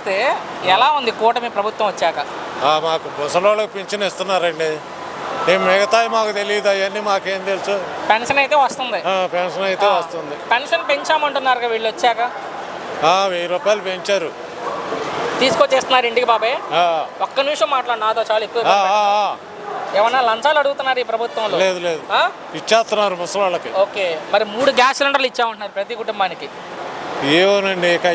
వస్తే ఎలా ఉంది కూటమి ప్రభుత్వం వచ్చాక? మాకు ముసలోళ్ళకి పింఛన్ ఇస్తున్నారండి. మిగతాయి మాకు తెలియదు, అవన్నీ మాకేం తెలుసు. పెన్షన్ అయితే వస్తుంది. పెన్షన్ అయితే వస్తుంది. పెన్షన్ పెంచామంటున్నారు వీళ్ళు వచ్చాక. 1000 రూపాయలు పెంచారు, తీసుకొచ్చేస్తున్నారు ఇంటికి. బాబాయ్ ఒక్క నిమిషం మాట్లాడు నాతో, చాలా ఎక్కువ. ఏమన్నా లంచాలు అడుగుతున్నారు ఈ ప్రభుత్వంలో? లేదు లేదు, ఇచ్చేస్తున్నారు ముసలోళ్ళకి. ఓకే, మరి 3 గ్యాస్ సిలిండర్లు ఇచ్చామంటున్నారు ప్రతి కుటుంబానికి. ఏమోనండి, ఇక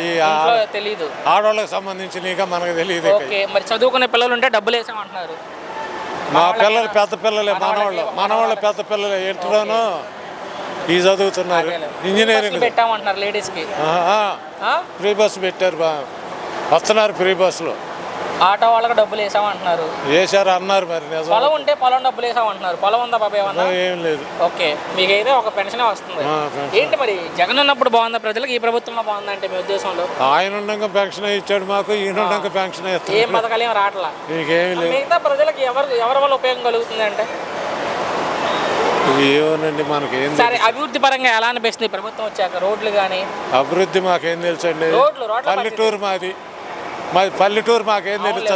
తెలీదు, ఆడవాళ్ళకి సంబంధించి ఇక మనకు తెలియదు. ఓకే, మరి చదువుకునే పిల్లలు ఉంటే డబ్బులు వేసామంటున్నారు. మా పిల్లలు పెద్ద పిల్లలే, మనవాళ్ళు పెద్ద పిల్లలే, ఇంట్లోనూ ఈ చదువుతున్నారు. ఇంజనీరింగ్ పెట్టామంటున్నారు లేడీస్ కి. ఫ్రీ బస్సు పెట్టారు, వస్తున్నారు ఫ్రీ బస్సులో. ఆటో వాళ్ళకి డబ్బులు వేసామంటున్నారు. వేసారు అన్నారు, మరి పొలం ఉంటే పొలం డబ్బులు వేసామంటున్నారు. పొలం ఉందా బాబా? ఏం లేదు. ఓకే, మీకైతే ఒక పెన్షన్ వస్తుంది. ఏంటి మరి జగన్ ఉన్నప్పుడు బాగుందా ప్రజలకు, ఈ ప్రభుత్వంలో బాగుందా అంటే మీ ఉద్దేశంలో? ఆయన ఉండగా పెన్షన్ ఇచ్చాడు మాకు, ఈయన ఉండగా పెన్షన్ ఇస్తాడు. ఏం పథకాలు ఏం రావట్లా. మీకేమి లేదు. మిగతా ప్రజలకు ఎవరి వల్ల ఉపయోగం కలుగుతుంది అంటే? ఏమోనండి, మనకేం. సరే, అభివృద్ధి పరంగా ఎలా అనిపిస్తుంది ప్రభుత్వం వచ్చాక? రోడ్లు కానీ అభివృద్ధి మాకేం తెలుసు అండి. పల్లెటూరు మాది పల్లెటూరు, మాకేం తెలుసు.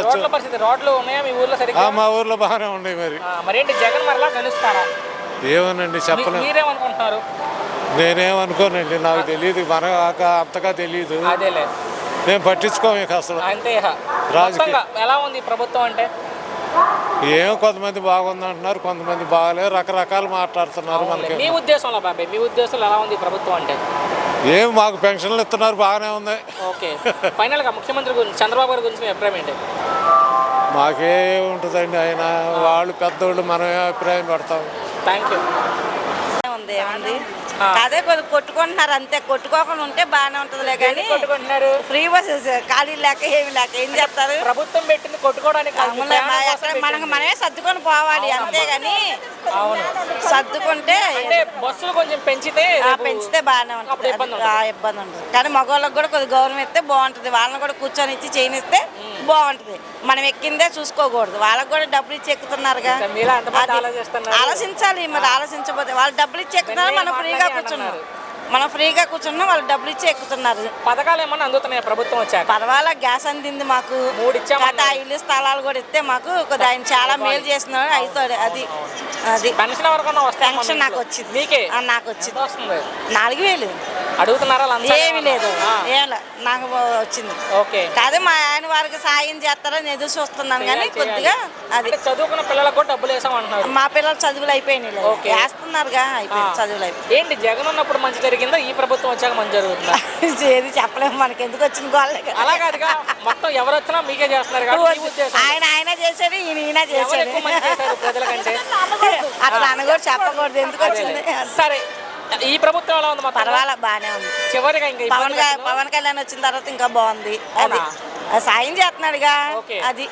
రోడ్లు ఉన్నాయా మీ ఊర్లో? సరిగ్గా మా ఊర్లో బాగానే ఉన్నాయి. మరేంటి జగన్ మరలా కలుస్తారా? ఏమోనండి, చెప్పలేదు. మీరేమనుకుంటున్నారు? నేనేమనుకోనండి, నాకు తెలియదు, మనకు అంతగా తెలియదు. అదేలే, నేను పట్టించుకోము ఇక అసలు. అంతే. రాజకీయ ఎలా ఉంది ప్రభుత్వం అంటే? ఏమో కొంతమంది బాగుంది అంటున్నారు, కొంతమంది బాగాలేదు, రకరకాలు మాట్లాడుతున్నారు. మనకి మీ ఉద్దేశంలో బాబాయ్, మీ ఉద్దేశంలో ఎలా ఉంది ప్రభుత్వం అంటే? ఏం మాకు పెన్షన్లు ఇస్తున్నారు, బాగానే ఉంది. ఓకే, ఫైనల్గా ముఖ్యమంత్రి గురించి, చంద్రబాబు గారి గురించి మీ అభిప్రాయం ఏంటి? మాకే ఉంటుందండి, ఆయన వాళ్ళు పెద్దోళ్ళు, మనమే అభిప్రాయం పడతాం. Thank you. ఏముంది, అదే కొట్టుకుంటున్నారు అంతే. కొట్టుకోకుండా ఉంటే బాగానే ఉంటుందిలే, కానీ కొట్టుకుంటున్నారు. ఫ్రీ బస్సెస్ ఖాళీ లేక ఏమి లేక ఏం చేస్తారు? ప్రభుత్వం పెట్టింది కొట్టుకోవడానికి. మనమే సర్దుకొని పోవాలి అంతేగాని సర్దుకుంటే బస్సులు కొంచెం పెంచితే బాగానే ఉంటుంది. ఇబ్బంది ఉంటుంది, కానీ మగవాళ్ళకి కూడా కొద్దిగా గౌరవం ఇస్తే బాగుంటుంది. వాళ్ళని కూడా కూర్చొని ఇచ్చి చేయనిస్తే బాగుంటుంది. మనం ఎక్కిందే చూసుకోకూడదు. వాళ్ళకి కూడా డబ్బులు ఇచ్చి ఎక్కుతున్నారుగా, ఆలోచించాలి. మరి ఆలోచించబోతే వాళ్ళు డబ్బులు ఇచ్చి ఎక్కుతున్నారు, మనం ఫ్రీగా కూర్చున్నాం, వాళ్ళు డబ్బులు ఇచ్చి ఎక్కుతున్నారు. పథకాలు ఏమన్నా అందుతున్నాయి ప్రభుత్వం వచ్చాక? పర్వాలా, గ్యాస్ అందింది మాకు. 3 ఇచ్చాము. ఇల్లు స్థలాలు కూడా ఇస్తే మాకు ఆయన చాలా మేలు చేస్తున్నాడు. అవుతాడు. అది పెన్షన్ పెన్షన్ నాకు వచ్చింది. మీకే? నాకు వచ్చింది. 4000 అడుగుతున్నారా? ఏమి లేదు, నాకు వచ్చింది. ఓకే, కాదు మా ఆయన వారికి సాయం చేస్తారని ఎదురు చూస్తున్నాను, కానీ కొద్దిగా అది చదువుకున్న పిల్లలకు కూడా డబ్బులు వేసామంటున్నారు. మా పిల్లలు చదువులు అయిపోయినాయి, వేస్తున్నారుగా, అయిపోయింది చదువులు అయిపోయి. ఏంటి జగన్ ఉన్నప్పుడు మంచి జరిగిందా, ఈ ప్రభుత్వం వచ్చాక మంచి జరుగుతుందా? ఏది చెప్పలేము, మనకి ఎందుకు వచ్చింది గోళ్ళే. అలా కాదుగా, మొత్తం ఎవరు వచ్చినా మీకే చేస్తున్నారు. ఆయన చేశాడు, ఈయన చేశాడు ప్రజలకంటే. అట్లా అనకూడదు, చెప్పకూడదు, ఎందుకు వచ్చింది. సరే, ఈ ప్రభుత్వం ఎలా ఉంది? పర్వాలా, బాగానే ఉంది. చివరిగా పవన్ కళ్యాణ్ వచ్చిన తర్వాత ఇంకా బాగుంది. అది సాయం చేస్తున్నాడుగా, అది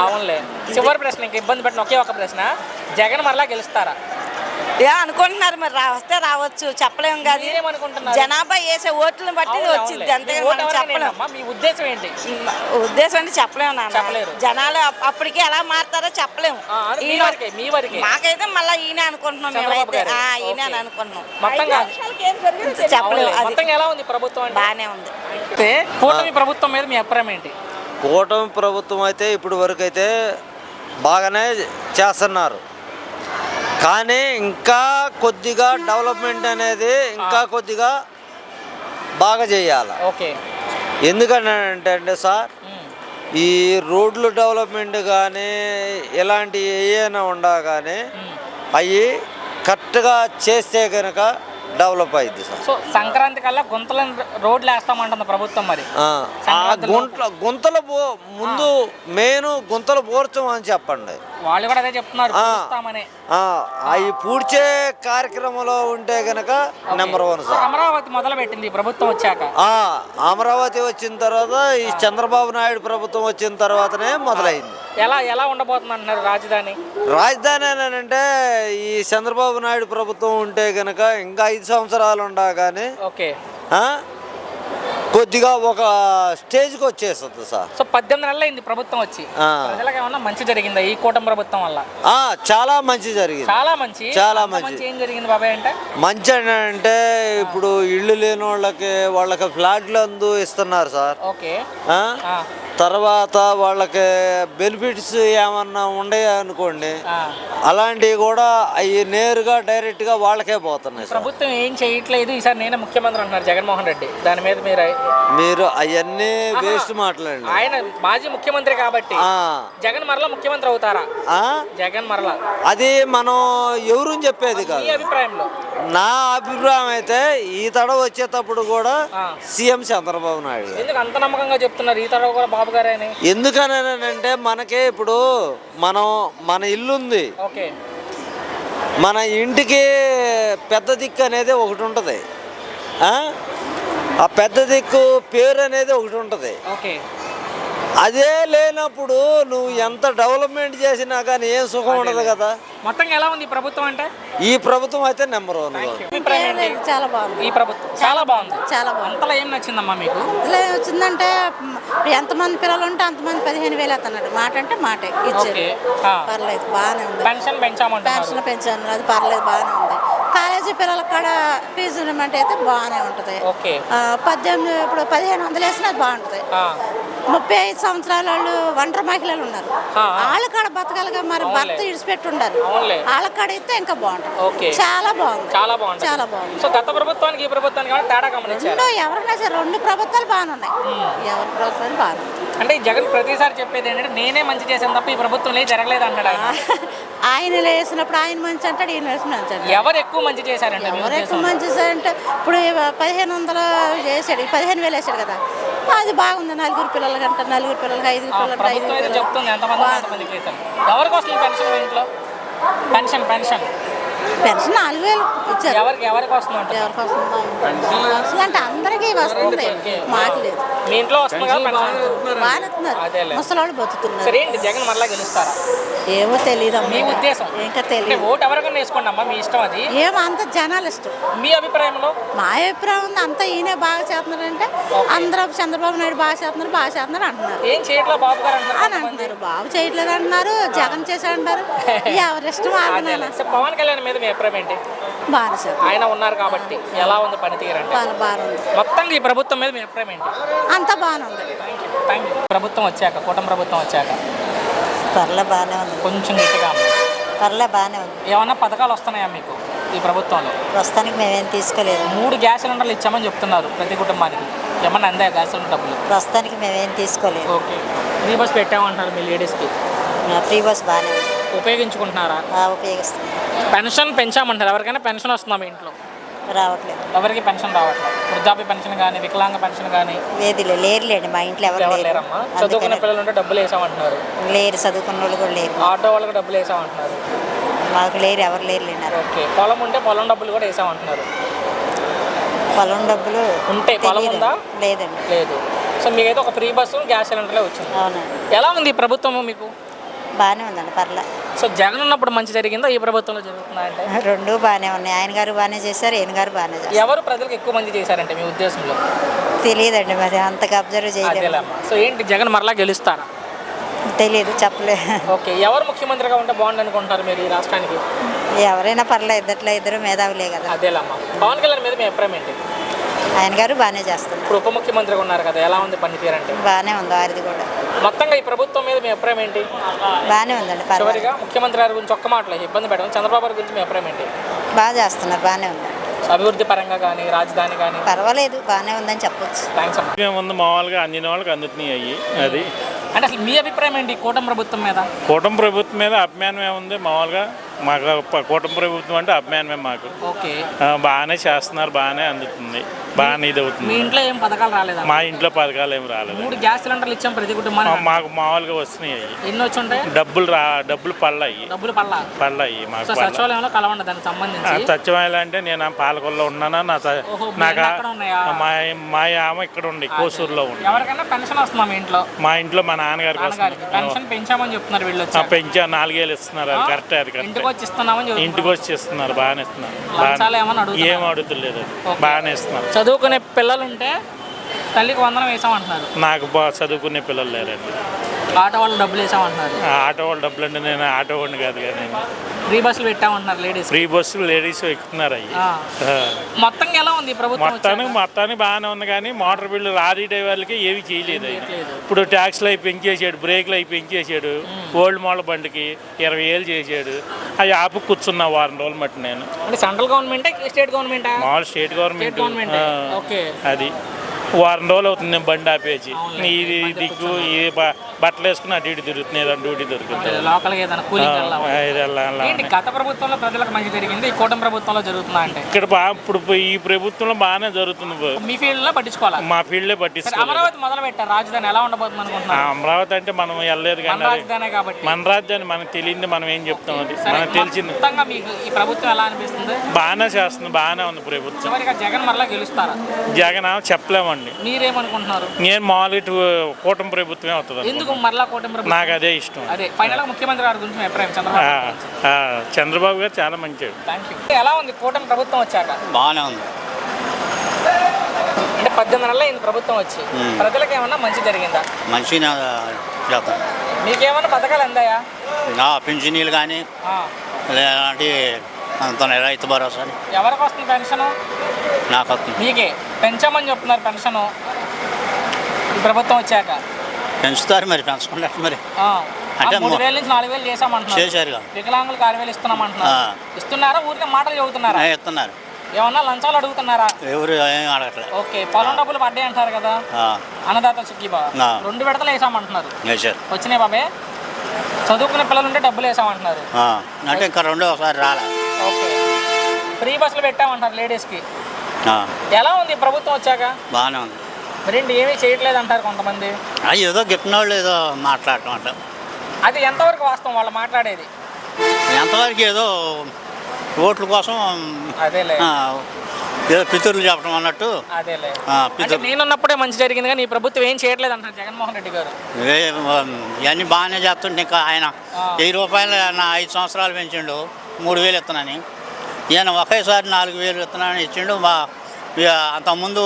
అవునులే. చివరి ప్రశ్న, ఇంకా ఇబ్బంది పెట్టిన ఒకే ఒక ప్రశ్న, జగన్ మరలా గెలుస్తారా? అనుకుంటున్నారు, మరి వస్తే రావచ్చు, చెప్పలేము కాదు. జనాభా వేసే ఓట్లను బట్టి వచ్చింది, అంతే. చెప్పలేము. మీ ఉద్దేశం ఏంటి? ఉద్దేశం అంటే చెప్పలేము నాన్న. జనాలు అప్పటికి ఎలా మారుతారో చెప్పలేము. మాకైతే మళ్ళీ ఈయన అనుకుంటున్నాం, మేమైతే ఈయన అని అనుకుంటున్నాం. చెప్పలేము. ఎలా ఉంది ప్రభుత్వం? బాగానే ఉంది. కూటమి ప్రభుత్వం మీద మీ అభిప్రాయం ఏంటి? కూటమి ప్రభుత్వం అయితే ఇప్పుడు వరకు అయితే బాగానే చేస్తున్నారు, కానీ ఇంకా కొద్దిగా డెవలప్మెంట్ అనేది ఇంకా కొద్దిగా బాగా చేయాలి. ఓకే, ఎందుకంటే సార్, ఈ రోడ్లు డెవలప్మెంట్ కానీ ఇలాంటి ఏమైనా ఉండా కానీ అవి కరెక్ట్గా చేస్తే కనుక డెవలప్ అయింది సార్. సో సంక్రాంతి కల్లా గుంతల రోడ్లు వేస్తామంటుంది ప్రభుత్వం. మరి గుంతలు ముందు మెయిన్ గుంతలు పూడ్చం అని చెప్పండి. వాళ్ళు కూడా అదే చెప్తున్నారు. అవి పూడ్చే కార్యక్రమంలో ఉంటే గనక నెంబర్ 1 సార్. అమరావతి మొదలు పెట్టింది ప్రభుత్వం వచ్చాక. అమరావతి వచ్చిన తర్వాత ఈ చంద్రబాబు నాయుడు ప్రభుత్వం వచ్చిన తర్వాతనే మొదలైంది. ఎలా ఉండబోతుంది అంటున్నారు రాజధాని? రాజధాని అంటే ఈ చంద్రబాబు నాయుడు ప్రభుత్వం ఉంటే గనక ఇంకా 5 సంవత్సరాలు ఉండా కానీ కొద్దిగా ఒక స్టేజ్కి వచ్చేస్తుంది సార్. సో 18 నెలలు అయింది ప్రభుత్వం వచ్చి, ప్రజలకు ఏమన్నా మంచి జరిగిందా ఈ కూటమి ప్రభుత్వం వల్ల? చాలా మంచి జరిగింది. చాలా మంచి. చాలా మంచి. ఏం జరిగింది బాబాయ్ అంటే? మంచి అంటే ఇప్పుడు ఇల్లు లేని వాళ్ళకి ఫ్లాట్లు ఇస్తున్నారు సార్. ఓకే. తర్వాత వాళ్ళకి బెనిఫిట్స్ ఏమన్నా ఉన్నాయి అనుకోండి, అలాంటివి కూడా అవి నేరుగా డైరెక్ట్గా వాళ్ళకే పోతున్నాయి. ప్రభుత్వం ఏం చేయట్లేదు, ఈసారి నేనే ముఖ్యమంత్రి అంటున్నారు జగన్మోహన్ రెడ్డి. దాని మీద మీరు అవన్నీ వేస్ట్ మాట్లాడండి. ఆయన మాజీ ముఖ్యమంత్రి కాబట్టి జగన్ మరలా ముఖ్యమంత్రి అవుతారా? జగన్ మరలా అది మనం ఎవరు చెప్పేది కాదు. అభిప్రాయంలో నా అభిప్రాయం అయితే ఈ తడ వచ్చేటప్పుడు కూడా సీఎం చంద్రబాబు నాయుడు. ఎందుకు అంత నమ్మకంగా చెప్తున్నారు ఈ తడ కూడా బాబు గారే? ఎందుకనంటే మనకే ఇప్పుడు మన ఇల్లు ఉంది, మన ఇంటికి పెద్ద దిక్కు అనేది ఒకటి ఉంటుంది, ఆ పెద్ద దిక్కు పేరు అనేది ఒకటి ఉంటుంది. అదే లేనప్పుడు నువ్వు ఎంత డెవలప్మెంట్ చేసినా కానీ ఏం సుఖం ఉండదు కదా. మొత్తంగా ఎలా ఉంది ఈ ప్రభుత్వం అంటే? ఈ ప్రభుత్వం అయితే నెంబర్ 1. చాలా బాగుంది ఈ ప్రభుత్వం. చాలా బాగుంది. చాలా బాగుంది. అంతలా ఏం నచ్చిందమ్మా మీకు? వచ్చిందంటే ఎంతమంది పిల్లలు ఉంటే అంతమంది 15,000 అతన్నాడు. మాట అంటే మాటే ఇచ్చారు. పర్లేదు, బాగానే ఉంది. పెన్షన్ పెంచాను, అది పర్లేదు, బాగానే ఉంది. కాలేజీ పిల్లల కాడ ఫీజు ఉన్నమాట అయితే బాగానే ఉంటుంది. 18 ఇప్పుడు 1500 వేసినా అది బాగుంటుంది. 35 సంవత్సరాల వాళ్ళు ఒంటరి మహిళలు ఉన్నారు, వాళ్ళ కాడ బతకాలిగా, మరి భర్త ఇడిచిపెట్టి ఉండాలి, వాళ్ళ కాడ అయితే ఇంకా బాగుంటుంది. చాలా బాగుంది. చాలా బాగుంది. సో గత ప్రభుత్వానికి ఈ ప్రభుత్వానికి తేడా గమనించారు? ఎవరైనా సరే 2 ప్రభుత్వాలు బాగానే ఉన్నాయి. ఎవరి ప్రభుత్వాలు బాగా అంటే జగన్ ప్రతిసారి చెప్పేది ఏంటంటే నేనే మంచి చేశాను తప్ప ఈ ప్రభుత్వంలో జరగలేదు అంటాడు. ఆయన వేసినప్పుడు ఆయన మంచి అంటాడు, ఈయన వేసిన మంచి అంటాడు. ఎవరు ఎక్కువ మంచి చేశారంటే? ఎవరు ఎక్కువ మంచి చేశారంటే ఇప్పుడు 1500 చేశాడు, 15,000 వేసాడు కదా, అది బాగుంది. 4 పిల్లలకి అంటే 4 పిల్లలకి 5 పిల్లలకి 5 పిల్లలకి చెప్తుంది ఎంతమంది చేశారు. ఎవరికి వస్తుంది పెన్షన్ ఇంట్లో? పెన్షన్ 4,000 ఇచ్చారు. ఎవరికి వస్తుంది అంటే అందరికీ వస్తుంది, మాకు లేదు. మీ ఇంట్లో వస్తుంది బాగుతున్నారు, ముసలాళ్ళు బతుకుతున్నారు. సరే, జగన్ మరలా గెలుస్తారా? ఏమో తెలియదు. మీ ఉద్దేశం? ఇంకా తెలియదు. ఓటు ఎవరికైనా వేసుకోండి అమ్మా, మీ ఇష్టం. అది ఏమో అంత జనాలు ఇష్టం. మీ అభిప్రాయంలో? మా అభిప్రాయం ఉంది అంతా ఈయనే బాగా చేస్తున్నారంటే అందరూ చంద్రబాబు నాయుడు బాగా చేస్తున్నారు అంటున్నారు. ఏం చేయట్లేదు బాబు గారు అని అంటున్నారు. బాబు చేయట్లేదు అంటున్నారు, జగన్ చేశాడంటారు. ఎవరిష్టం? పవన్ కళ్యాణ్ మీద మీ అభిప్రాయం ఏంటి? బాగా సార్, ఆయన ఉన్నారు కాబట్టి ఎలా ఉంది పనితీరు అంటే? బాగుంది. మొత్తంగా ఈ ప్రభుత్వం మీద మీ అభిప్రాయం ఏంటి? అంతా బాగానే ఉంది. ప్రభుత్వం వచ్చాక, కూటమి ప్రభుత్వం వచ్చాక పర్లే బాగానే ఉంది. కొంచెం గట్టిగా పర్లే బాగానే ఉంది. ఏమన్నా పథకాలు వస్తున్నాయా మీకు ఈ ప్రభుత్వంలో? ప్రస్తుతానికి మేమేం తీసుకోలేదు. 3 గ్యాస్ సిలిండర్లు ఇచ్చామని చెప్తున్నారు ప్రతి కుటుంబానికి. ఏమన్నా అందాయా గ్యాస్ సిలిండర్ డబ్బులు? ప్రస్తుతానికి మేమేం తీసుకోలేదు. ఓకే. ఫ్రీ బస్ పెట్టామంటారు మీ లేడీస్కి. ఫ్రీ బస్ బాగానే ఉంది. ఉపయోగించుకుంటున్నారా? ఉపయోగిస్తున్నాం. పెన్షన్ పెంచామంటారు. ఎవరికైనా పెన్షన్ వస్తుందా మీ ఇంట్లో? రావట్లేదు. ఎవరికి పెన్షన్ రావట్లేదు. వృద్ధాప్య పెన్షన్ కానీ, వికలాంగ పెన్షన్ కానీ లేరులేండి. మా ఇంట్లో ఎవరు లేరమ్మా. చదువుకున్న పిల్లలు ఉంటే డబ్బులు వేసామంటున్నారు. లేరు, చదువుకున్న వాళ్ళు కూడా లేరు. ఆటో వాళ్ళకి డబ్బులు వేసామంటున్నారు. మాకు లేరు, ఎవరు లేరు. ఓకే. పొలం ఉంటే పొలం డబ్బులు కూడా వేసామంటున్నారు. పొలం డబ్బులు ఉంటే పొలం ఉందా? లేదండి. లేదు. సో మీకైతే ఒక ఫ్రీ బస్సు, గ్యాస్ సిలిండర్లే వచ్చింది. అవునండి. ఎలా ఉంది ఈ ప్రభుత్వం మీకు? బాగానే ఉందండి, పర్లే. సో జగన్ ఉన్నప్పుడు మంచి జరిగిందా, ఈ ప్రభుత్వంలో జరుగుతున్నాయంటే? 2 బాగానే ఉన్నాయి. ఆయన గారు బాగానే చేశారు, ఈయన గారు బాగానే చేశారు. ఎవరు ప్రజలకు ఎక్కువ మంచి చేశారంటే మీ ఉద్దేశంలో? తెలియదండి, మరి అంతగా అబ్జర్వ్ చేయలేదు. సో ఏంటి, జగన్ మరలా గెలుస్తారా? తెలియదు, చెప్పలేదు. ఓకే. ఎవరు ముఖ్యమంత్రిగా ఉంటే బాగుంది అనుకుంటారు మీరు ఈ రాష్ట్రానికి? ఎవరైనా పర్లేదు, ఇద్దరు మేధావులే కదా. అదేలమ్మా. పవన్ కళ్యాణ్ మీద మీ అభిప్రాయం ఏంటి? ఆయన గారు బాగానే చేస్తున్నారు. ఇప్పుడు ఉప ముఖ్యమంత్రిగా ఉన్నారు కదా, ఎలా ఉంది పనితీరు అంటే? బాగానే ఉంది, వారిది కూడా. మొత్తంగా ఈ ప్రభుత్వం మీద మీ అభిప్రాయం ఏంటి? బాగానే ఉందండి. చివరిగా ముఖ్యమంత్రి గారి గురించి ఒక్క మాటలో ఇబ్బంది పెట్టడం, చంద్రబాబు గారి గురించి మీ అభిప్రాయం ఏంటి? బాగా చేస్తున్నారు, బాగానే ఉంది. అభివృద్ధి పరంగా కానీ, రాజధాని కానీ పర్వాలేదు, బాగానే ఉందని చెప్పొచ్చు. థ్యాంక్స్ అమ్మా. ఏముంది, మామూలుగా అందిన వాళ్ళకి అందుతున్నాయి అయ్యి. అది అంటే అసలు మీ అభిప్రాయం ఏంటి కూటమి ప్రభుత్వం మీద? కూటమి ప్రభుత్వం మీద అభిమానం ఏముంది, మామూలుగా మాకు కూటమి ప్రభుత్వం అంటే అభిమానమే మాకు. ఓకే. బాగానే చేస్తున్నారు, బాగానే అందుతుంది, బాగానే ఇది అవుతుంది. మీ ఇంట్లో ఏం పథకాలు రాలేదా? మా ఇంట్లో పథకాలు ఏమి రాలేదు. 3 గ్యాస్ సిలిండర్లు ఇచ్చాం ప్రతి కుటుంబానికి. మాకు మామూలుగా వస్తున్నాయి అయ్యి. ఎన్ని వచ్చి ఉంటాయి? డబ్బులు పళ్ళయి మాకు. సచివాలయంలో కలవండి దానికి సంబంధించి. సచివాలయం అంటే నేను పాలకొల్లో ఉన్నానా, నాకు మా ఆమె ఇక్కడ ఉండి కోసూరులో ఉంది. ఎవరికైనా పెన్షన్ వస్తుందా మీ ఇంట్లో? మా ఇంట్లో మా నాన్నగారికి పెన్షన్ పెంచామని చెప్తున్నారు వీళ్ళు. పెంచా 4 ఏళ్ళు ఇస్తున్నారు. అది కరెక్ట్. అది కరెక్ట్. ఇంటికి వచ్చి ఇస్తున్నారు, బాగానే ఇస్తున్నారు. ఏం అడుగుతులేదు, బాగానే ఇస్తున్నారు. చదువుకునే పిల్లలు ఉంటే తల్లికి వందనం వేసామంటున్నారు. నాకు చదువుకునే పిల్లలు లేరండి. ఆటో వాళ్ళు డబ్బులు వేసామంటున్నారు. ఆటో వాళ్ళు డబ్బులు అంటే నేను ఆటో వాడిని కాదు కానీ ఫ్రీ బస్సులు పెట్టామంటున్నారు లేడీస్. ఫ్రీ బస్సులు లేడీస్ ఎక్కుతున్నారు అవి. మొత్తంగా ఎలా ఉంది ప్రభుత్వం? మొత్తానికి బాగానే ఉంది కానీ మోటార్ బిల్లు లారీ డ్రైవర్లకి ఏవి చేయలేదు ఆయన. ఇప్పుడు ట్యాక్స్లు అవి పెంచేసాడు, బ్రేక్లు అవి పెంచేసాడు, ఓల్డ్ మోడల్ బండికి 20,000 చేసాడు. అవి ఆపు కూర్చున్నా వారం రోజులు మట్టి నేను. అంటే సెంట్రల్ గవర్నమెంట్ స్టేట్ గవర్నమెంట్? మామూలు స్టేట్ గవర్నమెంట్. ఓకే. అది వారం రోజులు అవుతుంది నేను బండి ఆపేసి. ఇది దిక్కు ఇది బట్టలు వేసుకుని అటు ఇటు తిరుగుతుంది, ఏదైనా డ్యూటీ దొరుకుతుంది. గత ప్రభుత్వంలో ప్రజలకు మంచి జరిగింది, ఈ కూటమి ప్రభుత్వంలో జరుగుతుందా అంటే? ఇక్కడ ఇప్పుడు ఈ ప్రభుత్వంలో బాగానే జరుగుతుంది. మీ ఫీల్డ్ లో పట్టించుకోవాలి? మా ఫీల్డ్ లో పట్టించుకోవాలి. అమరావతి మొదలు పెట్టారు, రాజధాని ఎలా ఉండబోతుంది అనుకుంటున్నారు? అమరావతి అంటే మనం వెళ్ళలేదు కానీ మన రాజధాని మనకు తెలియంది, మనం ఏం చెప్తాం, అది మనకు తెలిసింది. మీకు ఈ ప్రభుత్వం ఎలా అనిపిస్తుంది? బాగానే చేస్తుంది, బాగానే ఉంది ప్రభుత్వం. చివరిగా జగన్ మరలా గెలుస్తారా? జగన్ చెప్పలేమండి. మీరేమనుకుంటున్నారు? నేను మామూలు కూటమి ప్రభుత్వమే అవుతుంది. ఎందుకు మరలా కూటమి ప్రభుత్వం? నాకు అదే ఇష్టం. అదే ఫైనల్ ముఖ్యమంత్రి గారి గురించి అభిప్రాయం? చంద్రబాబు గారు చాలా మంచిది. ఎలా ఉంది కూటమి ప్రభుత్వం వచ్చాక? బాగానే ఉంది. అంటే 18 నెలలు అయింది ప్రభుత్వం వచ్చి, ప్రజలకు ఏమన్నా మంచి జరిగిందా? మంచిగా చేస్తాం. మీకేమన్నా పథకాలు అందాయా? పింఛనీలు కానీ లేదంటే అంత రైతు భరోసా. ఎవరికి వస్తుంది పెన్షన్? నాకు వస్తుంది. మీకే పెంచామని చెప్తున్నారు పెన్షన్ ఈ ప్రభుత్వం వచ్చాక. పెంచుతారు మరి, పెంచుకుంటారు మరి. అంటే 3,000 నుంచి 4,000 చేసామంటున్నారు. చేశారు. వికలాంగులకు 6,000 ఇస్తున్నామంటున్నారు. ఇస్తున్నారా? ఊరికే మాటలు చెబుతున్నారా? ఇస్తున్నారు. ఏమన్నా లంచాలు అడుగుతున్నారా? ఎవరు ఏం అడగట్లేదు. ఓకే. పొలం డబ్బులు పడ్డాయి అంటారు కదా, అన్నదాత సుఖీబా 2 విడతలు వేసామంటున్నారు. వచ్చినాయి బాబే? చదువుకునే పిల్లలు ఉంటే డబ్బులు వేసామంటున్నారు. అంటే ఇంకా ఒకసారి రాలే. ఓకే. ఫ్రీ బస్సులు పెట్టామంటారు లేడీస్కి. ఎలా ఉంది ప్రభుత్వం వచ్చాక? బాగానే ఉంది. మరేంటి ఏమీ చేయట్లేదు అంటారు కొంతమంది. ఏదో గిట్టిన వాళ్ళు ఏదో మాట్లాడటం అంట. అది ఎంతవరకు వాస్తవం వాళ్ళు మాట్లాడేది? ఎంతవరకు ఏదో ఓట్ల కోసం అదేలే, ఏదో పితరులు చెప్పడం అన్నట్టు. అదేలే. నేనున్నప్పుడే మంచి జరిగింది కానీ ఈ ప్రభుత్వం ఏం చేయట్లేదు అంటారు జగన్మోహన్ రెడ్డి గారు. ఇవన్నీ బాగానే చేస్తుంటే ఇంకా ఆయన 1000 రూపాయలు నా 5 సంవత్సరాలు పెంచిండు, 3,000 ఇస్తున్నాను. ఈయన ఒకేసారి 4,000 ఇస్తున్నాను ఇచ్చిండు. అంతకుముందు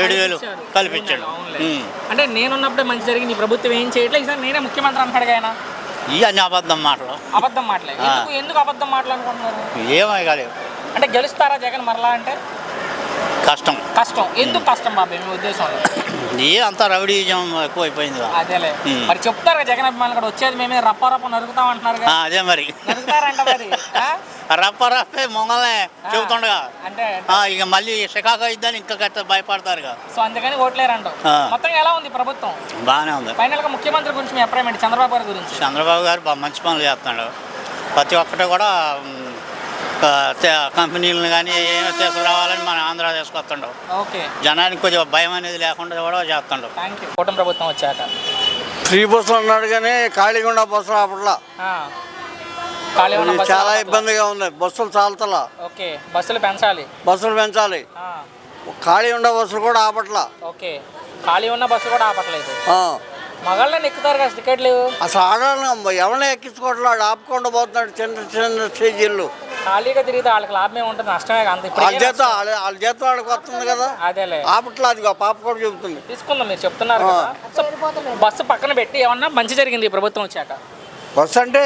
7,000 కల్పించాడు. అంటే నేనున్నప్పుడే మంచి జరిగింది, ఈ ప్రభుత్వం ఏం చేయట్లేదు, ఈసారి నేనే ముఖ్యమంత్రి అంటాడు ఆయన. ఇవన్నీ అబద్ధం మాటలు. అబద్ధం మాటలే? ఎందుకు అబద్ధం మాటలు అనుకుంటున్నారు? ఏమై కాలేదు. అంటే గెలుస్తారా జగన్ మరలా అంటే? కష్టం. కష్టం ఎందుకు కష్టం బాబు మీ ఉద్దేశంలో? అంతా రౌడీజం ఎక్కువైపోయింది. అదేలే. మరి చెప్తారు జగన్ అభిమానులు కూడా వచ్చేది మేమే రప్ప నరుకుతాం అంటున్నారు. అదే మరి నరుకుతారంట మరి. రప్పే మొంగలే చెబుతుండగా అంటే ఇక మళ్ళీ షికాగో ఇద్దని ఇంకా గట్ట భయపడతారు. సో అందుకని ఓట్లేరంట. మొత్తం ఎలా ఉంది ప్రభుత్వం? బాగానే ఉంది. ఫైనల్ గా ముఖ్యమంత్రి గురించి మీ అభిప్రాయం ఏంటి? చంద్రబాబు గారి గురించి? చంద్రబాబు గారు మంచి పనులు చేస్తున్నాడు. ప్రతి ఒక్కటి కూడా కంపెనీలను కానీ ఏమో తీసుకురావాలని మన ఆంధ్ర తీసుకొస్తుండవు. ఓకే. జనానికి కొంచెం భయం అనేది లేకుండా కూడా చేస్తుండవు. Thank you. కూటమి ప్రభుత్వం వచ్చాక ఫ్రీ బస్సులు అన్నాడు కానీ ఖాళీగా ఉన్న బస్సులు ఆపట్లా. చాలా ఇబ్బందిగా ఉంది. బస్సులు చాలతలా. ఓకే. బస్సులు పెంచాలి. ఖాళీ ఉన్న బస్సులు కూడా ఆపట్లా. ఓకే. ఖాళీ ఉన్న బస్సులు కూడా ఆపట్లేదు. మగాళ్ళని ఎక్కుతారు కదా టికెట్లు. అసలు ఆడాలి ఎవరిని ఎక్కించుకోవట్లేదు, ఆపుకుండా పోతున్నాడు. చిన్న స్టేజీలు ఖాళీగా తిరిగితే వాళ్ళకి లాభమే ఉంటుంది, నష్టమే. వాళ్ళ చేత వాళ్ళకి వస్తుంది కదా. అదేలే. ఆపట్లా. అది పాప కూడా చెబుతుంది. తీసుకుందాం, మీరు చెప్తున్నారు కదా. బస్సు పక్కన పెట్టి ఏమన్నా మంచి జరిగింది ఈ ప్రభుత్వం వచ్చాక? బస్సు అంటే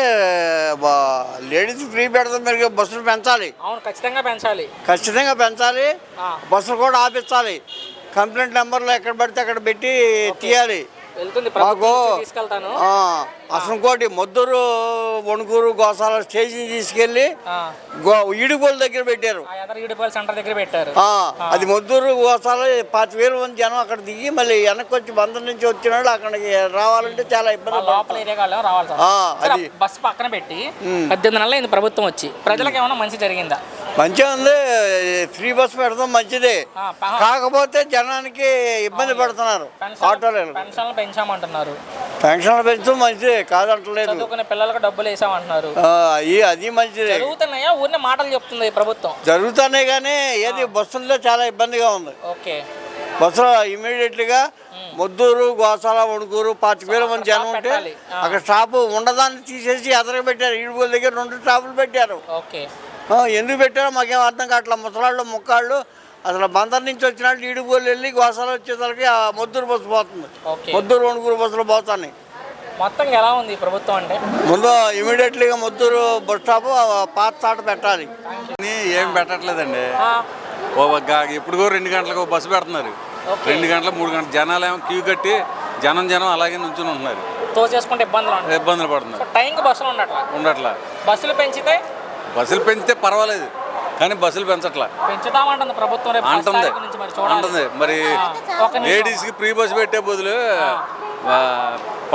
లేడీస్ ఫ్రీ పెడతాం. మీరు బస్సులు పెంచాలి. అవును, ఖచ్చితంగా పెంచాలి. బస్సులు కూడా ఆపించాలి. కంప్లైంట్ నెంబర్లు ఎక్కడ పడితే అక్కడ పెట్టి తీయాలి. మాకు అసలు ఇంకోటి మొద్దూరు వణుకూరు గోశాల స్టేషన్ తీసుకెళ్లి ఈడుకోల దగ్గర పెట్టారు. అది మొద్దూరు గోశాల 25,000 మంది జనం అక్కడ దిగి మళ్ళీ వెనక్కి వచ్చి బందర్ నుంచి వచ్చినాడు అక్కడికి రావాలంటే చాలా ఇబ్బంది. అది బస్సు పక్కన పెట్టి 18 నెలలు అయింది ప్రభుత్వం వచ్చి, ప్రజలకు ఏమైనా మంచి జరిగిందా? మంచిగా ఉంది. ఫ్రీ బస్ పెడతాం మంచిదే, కాకపోతే జనానికి ఇబ్బంది పెడుతున్నారు. ఆటోలు పెంచామంటున్నారు. పెన్షన్లు పెంచడం మంచిదే, కాదంటలేదు. చదువుకునే పిల్లలకు డబ్బులు వేసామంటున్నారు. అది మంచిదే. జరుగుతున్నాయా? ఊరినే మాటలు చెప్తుంది ప్రభుత్వం. జరుగుతున్నాయి కానీ ఏది బస్సుల్లో చాలా ఇబ్బందిగా ఉంది. ఓకే. బస్సులో ఇమీడియట్గా మొద్దూరు గోశాల వణుకూరు 25,000 మంది జనం ఉంటే అక్కడ స్టాప్ ఉండదాన్ని తీసేసి ఎదరగా పెట్టారు. ఈడుగోల దగ్గర 2 స్టాపులు పెట్టారు. ఓకే. ఎందుకు పెట్టారో మాకేం అర్థం కావట్లేదు. ముసలాళ్ళు ముక్కాళ్ళు అసలు బందర్ నుంచి వచ్చినట్టు ఇడుగోలు వెళ్ళి గోసాలు వచ్చేసరికి ఆ మొద్దూరు బస్సు పోతుంది. మొద్దూరు వణుకూరు బస్సులు పోతున్నాయి. మొత్తం ఎలా ఉంది ఈ ప్రభుత్వం అంటే? ముందు ఇమీడియట్లీగా మొద్దూరు బస్ స్టాప్ పాత తాట పెట్టాలి. ఏం పెట్టట్లేదండి. ఇప్పుడు 2 గంటలకు బస్సు పెడుతున్నారు. 2 గంటలు 3 గంటలు జనాలు ఏమో క్యూ కట్టి జనం అలాగే నుంచుని ఉంటున్నారు. తోచేసుకుంటే ఇబ్బందులు పడుతున్నారు. టైంకి బస్సులు ఉండట్లా. బస్సులు పెంచితే పర్వాలేదు, కానీ బస్సులు పెంచుతామంటుంది ప్రభుత్వం. అంటుంది మరి లేడీస్కి ఫ్రీ బస్సు పెట్టే బదులు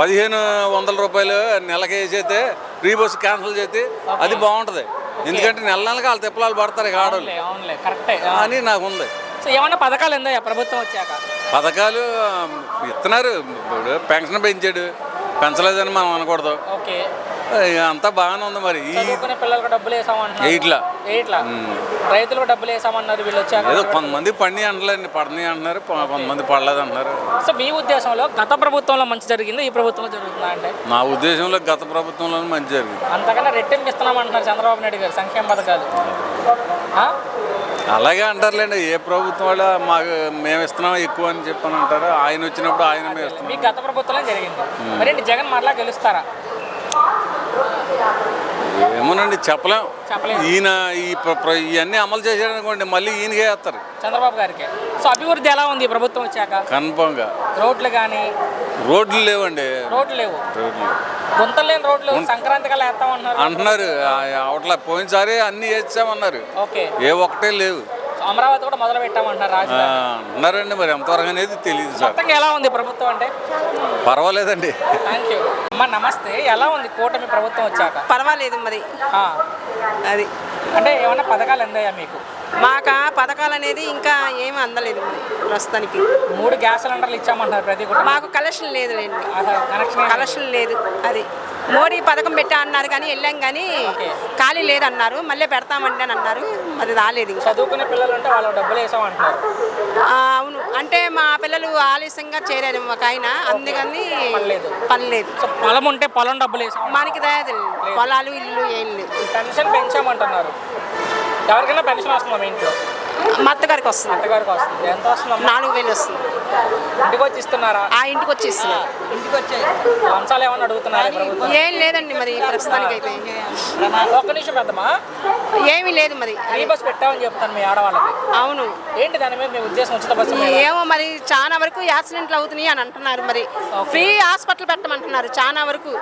1500 రూపాయలు నెలకి వేసైతే ఫ్రీ బస్సు క్యాన్సిల్ చేస్తే అది బాగుంటుంది. ఎందుకంటే నెలకి వాళ్ళు తిప్పలాలు పడతారు ఆడవాళ్ళు అని నాకు ఉంది. ఏమన్నా పథకాలు ఎందా ప్రభుత్వం వచ్చాక? పథకాలు ఇస్తున్నారు. ఇప్పుడు పెన్షన్ పెంచలేదని మనం అనకూడదు. అంతా బాగానే ఉంది. మరి పిల్లలకు డబ్బులు ఇట్లా రైతులకు డబ్బులు వేసామన్నారు వీళ్ళు వచ్చాక. ఏదో కొంతమంది పడినాయి అంటలేండి, పడినాయి అంటున్నారు, కొంతమంది పడలేదు అంటున్నారు. సో మీ ఉద్దేశంలో గత ప్రభుత్వంలో మంచి జరిగింది, ఈ ప్రభుత్వంలో జరుగుతుందా అంటే? నా ఉద్దేశంలో గత ప్రభుత్వంలో మంచి జరిగింది. అంతకన్నా రెట్టింపు ఇస్తున్నామంటున్నారు చంద్రబాబు నాయుడు గారు సంక్షేమ పథకాలు. అలాగే అంటారులేండి. ఏ ప్రభుత్వం వాళ్ళు మేము ఇస్తున్నాం ఎక్కువ అని చెప్పని అంటారు. ఆయన వచ్చినప్పుడు ఆయన మేము ఇస్తున్నాం. మీకు గత ప్రభుత్వంలో జరిగింది, మరి జగన్ మరలా గెలుస్తారా? ఏమోనండి, చెప్పలేం. ఈయన ఇవన్నీ అమలు చేశాడు అనుకోండి, మళ్ళీ ఈయనకే వేస్తారు, చంద్రబాబు గారికి. సో అభివృద్ధి ఎలా ఉంది ప్రభుత్వం వచ్చాక? కన్ఫర్మ్గా రోడ్లు కానీ రోడ్లు లేవండి. రోడ్లు లేవు, గుంతలు లేని రోడ్లు సంక్రాంతి కల్లా వేస్తామన్నారు అంటున్నారు. అవట్లా పోయినసారి అన్ని వేసామన్నారు, ఏ ఒక్కటే లేవు. అమరావతి కూడా మొదలు పెట్టామంటున్నారు అన్నారండి. మరి ఎంతవరకు అనేది తెలియదు సార్. ఎలా ఉంది ప్రభుత్వం అంటే? పర్వాలేదండి. థ్యాంక్ యూ అమ్మా, నమస్తే. ఎలా ఉంది కూటమి ప్రభుత్వం వచ్చాక? పర్వాలేదు మరి. అది అంటే ఏమన్నా పథకాలు అందాయా మీకు? మాకు పథకాలు అనేది ఇంకా ఏమీ అందలేదు మరి ప్రస్తుతానికి. 3 గ్యాస్ సిలిండర్లు ఇచ్చామంటారు ప్రతి కూడా. మాకు కలెక్షన్ లేదు లేండి, కలెక్షన్ లేదు. అది మోడీ పథకం పెట్టా అన్నారు కానీ వెళ్ళాం కానీ ఖాళీ లేదన్నారు. మళ్ళీ పెడతామండి అని అన్నారు, అది రాలేదు. చదువుకునే పిల్లలు అంటే వాళ్ళు డబ్బులు వేసామంటున్నారు. అవును, అంటే మా పిల్లలు ఆలస్యంగా చేరారు మాకు ఆయన, అందుకని పర్లేదు. పొలం ఉంటే పొలం డబ్బులు వేసాం, మనకి దయదు పొలాలు ఇల్లు ఏం లేదు. పెన్షన్ పెంచామంటున్నారు. ఎవరికైనా పెన్షన్ వస్తుందా మీ ఇంట్లో? మా అత్తగారికి వస్తుంది. అత్తగారికి వస్తుంది. ఎంత వస్తుంది? 4000 వస్తుంది. ఇంటికి వచ్చి ఇస్తున్నారా? ఇంటికి వచ్చి ఇస్తున్నారు. ఇంటికి వచ్చే లంచాలు ఏమన్నా అడుగుతున్నారా? ఏం లేదండి మరి ప్రస్తుతానికి అయితే. ఒక్క నిమిషం పెద్దమా, ఏమీ లేదు మరి. ఫ్రీ బస్ పెట్టామని చెప్తాను మీ ఆడవాళ్ళకి. అవును, ఏంటి దాని మీద మీ ఉద్దేశం? ఉచిత బస్సు ఏమో మరి చాలా వరకు యాక్సిడెంట్లు అవుతున్నాయి అని అంటున్నారు. మరి ఫ్రీ హాస్పిటల్ పెట్టమంటున్నారు చాలా వరకు.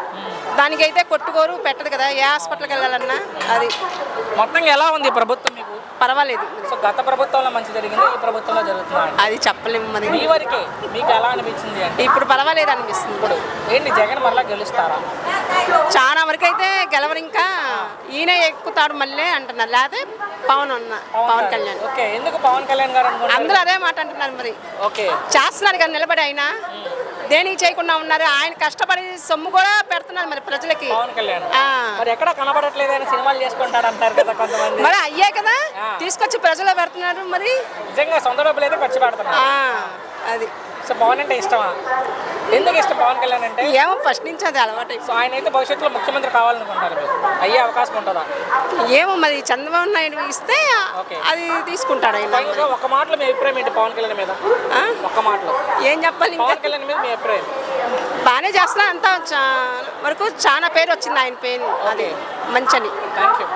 దానికైతే కొట్టుకోరు పెట్టదు కదా, ఏ హాస్పిటల్కి వెళ్ళాలన్నా. అది మొత్తం ఎలా ఉంది ప్రభుత్వం మీకు? పర్వాలేదు. సో గత ప్రభుత్వంలో మంచి జరిగింది, ఈ ప్రభుత్వంలో జరుగుతుంది అది చెప్పలేము మరి. మీ వరకే మీకు ఎలా అనిపించింది అంటే? ఇప్పుడు పర్వాలేదు అనిపిస్తుంది. ఇప్పుడు ఏంటి జగన్ మరలా గెలుస్తారా? చాలా వరకు అయితే గెలవరు, ఇంకా ఈయన ఎక్కుతాడు మళ్ళీ అంటున్నారు. లేకపోతే పవన్ కళ్యాణ్. ఓకే, ఎందుకు పవన్ కళ్యాణ్ గారు? అందరూ అదే మాట అంటున్నారు. మరి ఓకే చేస్తున్నారు కదా నిలబడి, ఆయన దేనికి చేయకుండా ఉన్నారు. ఆయన కష్టపడి సొమ్ము కూడా పెడుతున్నారు మరి ప్రజలకి. పవన్ కళ్యాణ్ మరి ఎక్కడ కనబడట్లేదు, ఆయన సినిమాలు చేసుకుంటాడు అంటారు కదా కొంతమంది. మరి అయ్యే కదా తీసుకొచ్చి ప్రజలు పెడుతున్నారు. మరి నిజంగా సొంత డబ్బులు అయితే ఖర్చు పెడుతున్నారు. అది సో పవన్ అంటే ఇష్టమా? ఎందుకు ఇష్టం పవన్ కళ్యాణ్ అంటే? ఏమో ఫస్ట్ నుంచి అది అలవాటు. సో ఆయన అయితే భవిష్యత్తులో ముఖ్యమంత్రి కావాలనుకుంటారు, మీకు అయ్యే అవకాశం ఉంటుందా? ఏమో మరి చంద్రబాబు నాయుడు ఇస్తే అది తీసుకుంటాడు. ఒక మాటలో మీ అభిప్రాయం ఏంటి పవన్ కళ్యాణ్ మీద? ఒక మాటలో ఏం చెప్పాలి? పవన్ కళ్యాణ్ మీద మీ అభిప్రాయం? బాగానే చేస్తున్నా, అంతా వరకు చాలా పేరు వచ్చింది ఆయన పేరు, అది మంచని. Thank you.